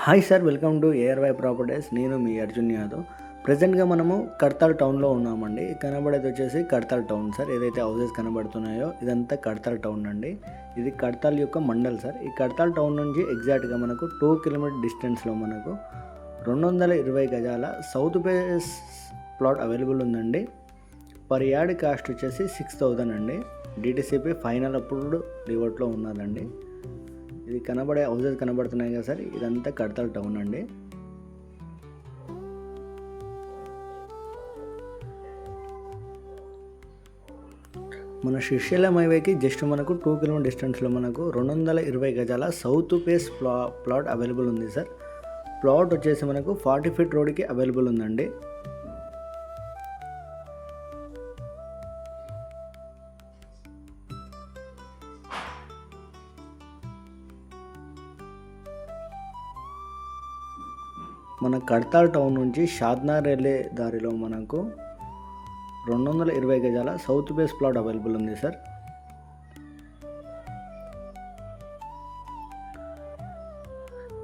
Hi sir, welcome to ARY properties. నేను మీ అర్జున్ యాదవ్. ప్రజెంట్గా మనము కడతాల్ టౌన్లో ఉన్నామండి. కనబడేది వచ్చేసి కడతాల్ టౌన్ సార్. ఏదైతే హౌసెస్ కనబడుతున్నాయో ఇదంతా కడతాల్ టౌన్ అండి. ఇది కడతాల్ యొక్క మండల్ సార్. ఈ కడతాల్ టౌన్ నుంచి ఎగ్జాక్ట్గా మనకు 2 కిలోమీటర్ డిస్టెన్స్లో మనకు 220 గజాల సౌత్ ఫేస్ ప్లాట్ అవైలబుల్ ఉందండి. పర్ యార్డ్ కాస్ట్ వచ్చేసి 6,000 అండి. డిటిసిపి ఫైనల్ అప్పుడు రివర్ట్లో ఉన్నదండి. ఇది కనబడే హౌసెస్ కనబడుతున్నాయి కదా సార్, ఇదంతా కడతాల్ టౌన్ అండి. మన శ్రీశైలం హైవేకి జస్ట్ మనకు 2 కిలోమీటర్ డిస్టెన్స్లో మనకు 220 గజాల సౌత్ ఫేస్ ప్లాట్ అవైలబుల్ ఉంది సార్. ప్లాట్ వచ్చేసి మనకు 40 ఫీట్ రోడ్కి అవైలబుల్ ఉందండి. మన కడతాల్ టౌన్ నుంచి షాద్నగర్ వెళ్ళే దారిలో మనకు 220 గజాల సౌత్ ఫేస్ ప్లాట్ అవైలబుల్ ఉంది సార్.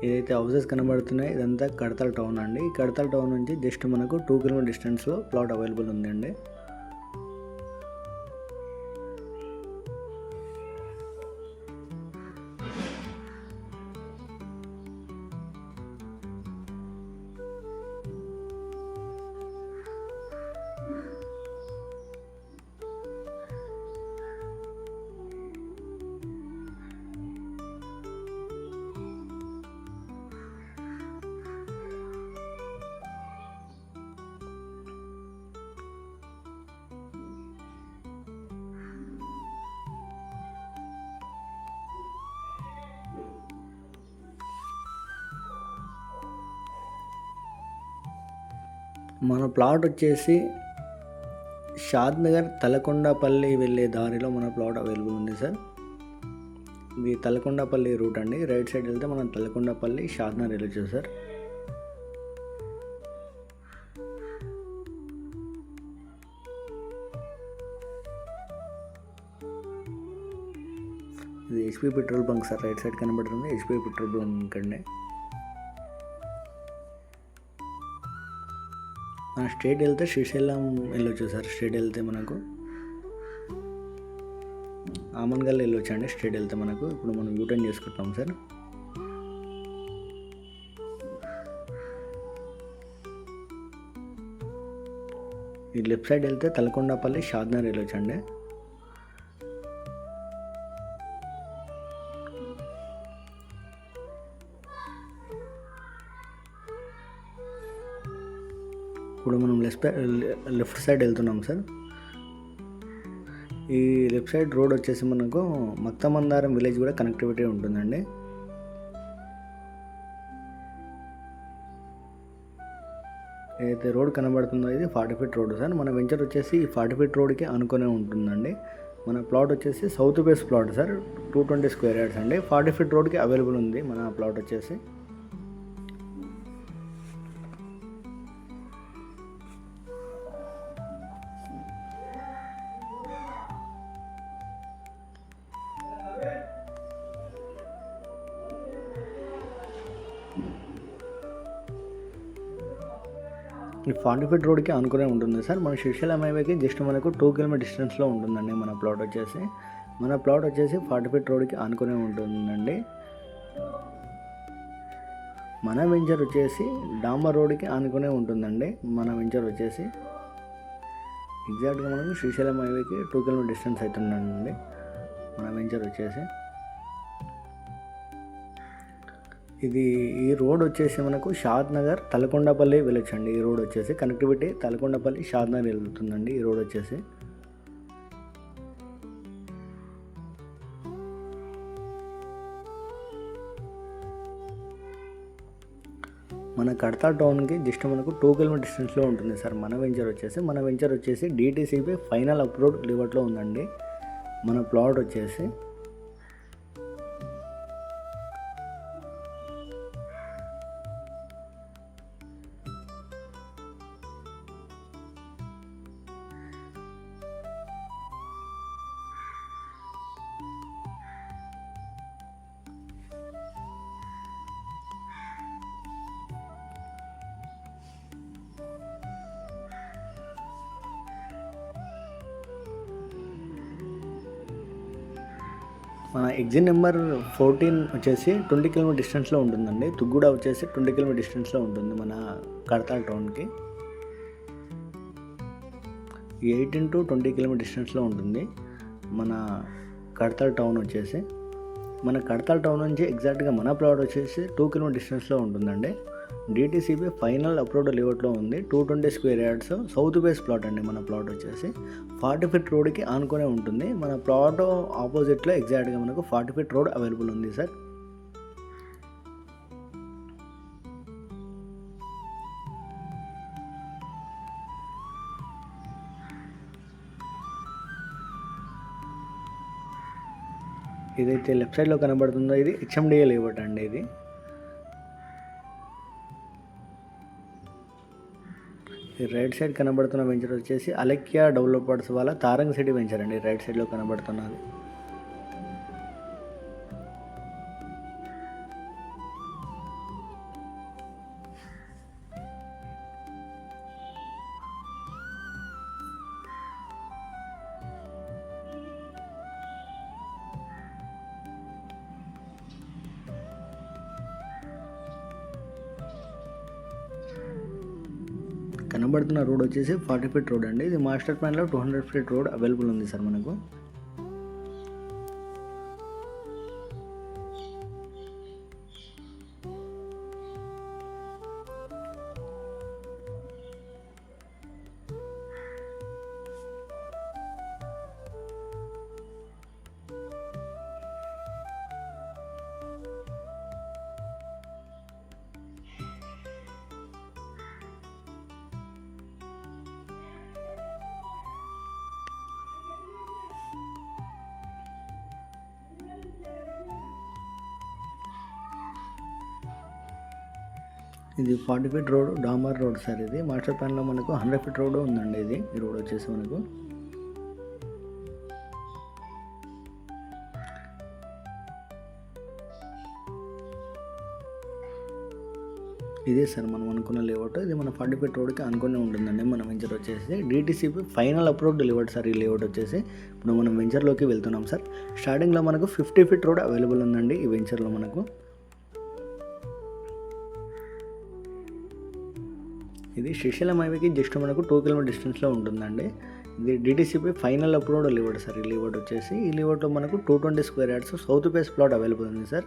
ఏదైతే హౌసెస్ కనబడుతున్నాయి ఇదంతా కడతాల్ టౌన్ అండి. ఈ కడతాల్ టౌన్ నుంచి జస్ట్ మనకు 2 కిలోమీటర్ డిస్టెన్స్లో ప్లాట్ అవైలబుల్ ఉందండి. మన ప్లాట్ వచ్చేసి షాద్నగర్ తలకొండపల్లి వెళ్ళే దారిలో మన ప్లాట్ అవైలబుల్ ఉంది సార్. ఇది తలకొండపల్లి రూట్ అండి. రైట్ సైడ్ వెళ్తే మనం తలకొండపల్లి షాద్నగర్ వెళ్ళొచ్చు సార్. ఇది HP petrol bunk sir. Right side కనబడుతుంది హెచ్పి పెట్రోల్ బంక్ అండి. స్ట్రేట్ వెళ్తే శ్రీశైలం వెళ్ళొచ్చు సార్. స్ట్రేట్ వెళ్తే మనకు ఆమన్గల్ వెళ్ళొచ్చు అండి. స్ట్రేట్ వెళ్తే మనకు ఇప్పుడు మనం యూటర్న్ చేసుకుంటాం సార్. ఈ లెఫ్ట్ సైడ్ వెళ్తే తలకొండపల్లి షాద్నగర్ వెళ్ళొచ్చు అండి. ఇప్పుడు మనం లెఫ్ట్ సైడ్ వెళ్తున్నాం సార్. ఈ లెఫ్ట్ సైడ్ రోడ్ వచ్చేసి మనకు మక్తమందారం విలేజ్ కూడా కనెక్టివిటీ ఉంటుందండి. ఏదైతే రోడ్ కనబడుతుందో ఇది 40 ఫీట్ రోడ్ సార్. మన వెంచర్ వచ్చేసి ఈ 40 ఫీట్ రోడ్కి అనుకునే ఉంటుందండి. మన ప్లాట్ వచ్చేసి south phase plot sir. 220 square yards అండి. 40 ఫీట్ రోడ్కి అవైలబుల్ ఉంది మన ప్లాట్ వచ్చేసి. ఈ 40 ఫీట్ రోడ్కి అనుకునే ఉంటుంది సార్. మన శ్రీశైలం హైవేకి జస్ట్ మనకు 2 కిలోమీటర్ డిస్టెన్స్లో ఉంటుందండి మన ప్లాట్ వచ్చేసి. 40 ఫీట్ రోడ్కి అనుకునే ఉంటుందండి. మన వెంచర్ వచ్చేసి డాంబర్ రోడ్కి అనుకునే ఉంటుందండి. మన వెంచర్ వచ్చేసి ఎగ్జాక్ట్గా మనకు శ్రీశైలం హైవేకి 2 కిలోమీటర్ డిస్టెన్స్ అవుతుందండి మన వెంచర్ వచ్చేసి. ఈ రోడ్ వచ్చేసి మనకు షాద్నగర్ తలకొండపల్లి వెళ్ళొచ్చండి. ఈ రోడ్ వచ్చేసి కనెక్టివిటీ తలకొండపల్లి షాద్నగర్ వెళ్తుందండి ఈ రోడ్ వచ్చేసి. మన కడతాల్ టౌన్కి జస్ట్ మనకు 2 కిలోమీటర్ డిస్టెన్స్లో ఉంటుంది సార్ మన వెంచర్ వచ్చేసి డిటిసిపి ఫైనల్ అప్రూవ్డ్ రివర్ట్లో ఉందండి మన ప్లాట్ వచ్చేసి. మన ఎగ్జిట్ నెంబర్ 14 వచ్చేసి 20 కిలోమీటర్ డిస్టెన్స్లో ఉంటుందండి. తుగ్గూడ వచ్చేసి 20 కిలోమీటర్ డిస్టెన్స్లో ఉంటుంది మన కడతాల్ టౌన్కి. 18 to 20 కిలోమీటర్ డిస్టెన్స్లో ఉంటుంది మన కడతాల్ టౌన్ వచ్చేసి. మన కడతాల్ టౌన్ నుంచి ఎగ్జాక్ట్గా మన ప్లాట్ వచ్చేసి 2 కిలోమీటర్ డిస్టెన్స్లో ఉంటుందండి. డిటిసిపి ఫైనల్ అప్రూవ్డ్ లేఅవుట్లో ఉంది. 220 square yards south waste plot అండి. మన ప్లాట్ వచ్చేసి 40 ఫీట్ రోడ్కి ఆనుకునే ఉంటుంది. మన ప్లాట్ ఆపోజిట్లో ఎగ్జాక్ట్గా మనకు 40 ఫీట్ రోడ్ అవైలబుల్ ఉంది సార్. ఇదైతే లెఫ్ట్ సైడ్లో కనబడుతుందో ఇది హెచ్ఎండిఏ లేఅవుట్ అండి. ఇది రైట్ సైడ్ కనబడుతున్న వెంచర్ వచ్చేసి అలెక్యా డెవలపర్స్ వాళ్ళ తారంగ్ సిటీ వెంచర్ అండి. రైట్ సైడ్లో కనబడుతున్నది. కనబడుతున్న రోడ్ వచ్చేసి 40 ఫీట్ రోడ్ అండి. ఇది మాస్టర్ ప్లాన్లో 200 ఫీట్ రోడ్ అవైలబుల్ ఉంది సార్ మనకు. ఇది 40 feet road damar road sir. ఇది మాస్టర్ ప్లాన్లో మనకు 100 ఫీట్ రోడ్ ఉందండి. ఇది ఈ రోడ్ వచ్చేసి మనకు ఇదే సార్ మనం అనుకున్న లేఅవుట్. ఇది మన 40 ఫీట్ రోడ్కి అనుకునే ఉంటుందండి. మన వెంచర్ వచ్చేసి DTCP final approved layout sir. ఈ లేఅవుట్ వచ్చేసి ఇప్పుడు మనం వెంచర్లోకి వెళ్తున్నాం సార్. స్టార్టింగ్లో మనకు 50 ఫీట్ రోడ్ అవైలబుల్ ఉందండి ఈ వెంచర్లో మనకు. ఇది శ్రీశైలం హైవేకి జస్ట్ మనకు 2 కిలోమీటర్ డిస్టెన్స్లో ఉంటుందండి. ఇది DTCP final approved layout sir. ఈ లేఅవుట్ వచ్చేసి ఈ లేఅవుట్లో మనకు 220 square yards south phase plot available ఉంది సార్.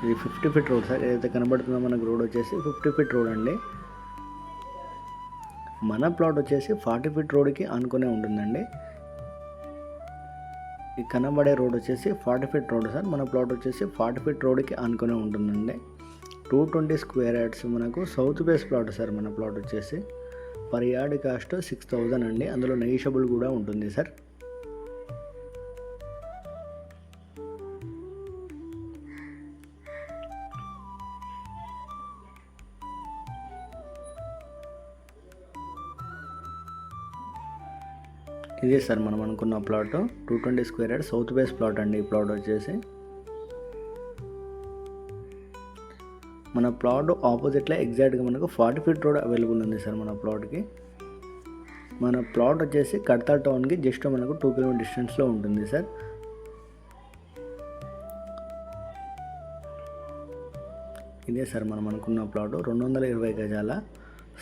ఇది 50 ఫీట్ రోడ్ సార్. ఏదైతే కనబడుతుందో మనకు రోడ్ వచ్చేసి 50 ఫీట్ రోడ్ అండి. మన ప్లాట్ వచ్చేసి 40 ఫీట్ రోడ్కి ఆనుకునే ఉంటుందండి. ఈ కనబడే రోడ్ వచ్చేసి 40 ఫీట్ రోడ్ సార్. మన ప్లాట్ వచ్చేసి 40 ఫీట్ రోడ్కి ఆనుకునే ఉంటుందండి. 220 స్క్వేర్ యార్డ్స్ మనకు సౌత్ ఫేస్ ప్లాట్ సార్. మన ప్లాట్ వచ్చేసి పర్ యార్డ్ కాస్ట్ 6000 అండి. అందులో నెగిషియబుల్ కూడా ఉంటుంది సార్. ఇదే సార్ మనం అనుకున్న plot 220 square yard south phase plot అండి. ఈ ప్లాట్ వచ్చేసి మన ప్లాట్ ఆపోజిట్లో ఎగ్జాక్ట్గా మనకు 40 ఫీట్ రోడ్ అవైలబుల్ ఉంది సార్ మన ప్లాట్కి. మన ప్లాట్ వచ్చేసి కడతాల్ టౌన్కి జస్ట్ మనకు 2 కిలోమీటర్ డిస్టెన్స్లో ఉంటుంది సార్. ఇదే సార్ మనం అనుకున్న ప్లాట్ 220 గజాల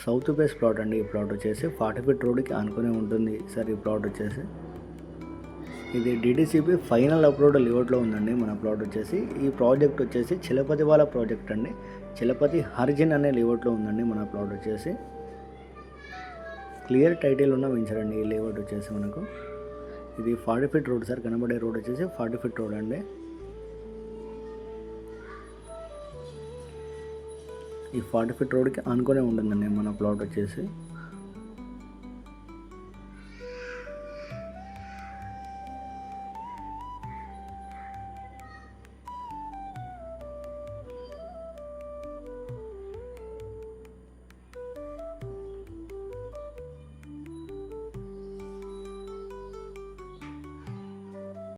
సౌత్ ఫేస్ ప్లాట్ అండి. ఈ ప్లాట్ వచ్చేసి 40 ఫీట్ రోడ్కి ఆనుకునే ఉంటుంది సార్. ఈ ప్లాట్ వచ్చేసి ఇది డిటిసిపి ఫైనల్ అప్రూవ్డ్ లేఅవుట్లో ఉందండి మన ప్లాట్ వచ్చేసి. ఈ ప్రాజెక్ట్ వచ్చేసి చలపతి వాళ్ళ ప్రాజెక్ట్ అండి. చలపతి హరిజన్ అనే లేఅవుట్లో ఉందండి మన ప్లాట్ వచ్చేసి. క్లియర్ టైటిల్ ఉన్న వెంచర్ అండి ఈ లేఅవుట్ వచ్చేసి మనకు. ఇది 40 ఫీట్ రోడ్ సార్. కనబడే రోడ్ వచ్చేసి 40 ఫీట్ రోడ్ అండి. ఈ 40 ఫీట్ రోడ్కి ఆనుకునే ఉంటుందండి మన ప్లాట్ వచ్చేసి.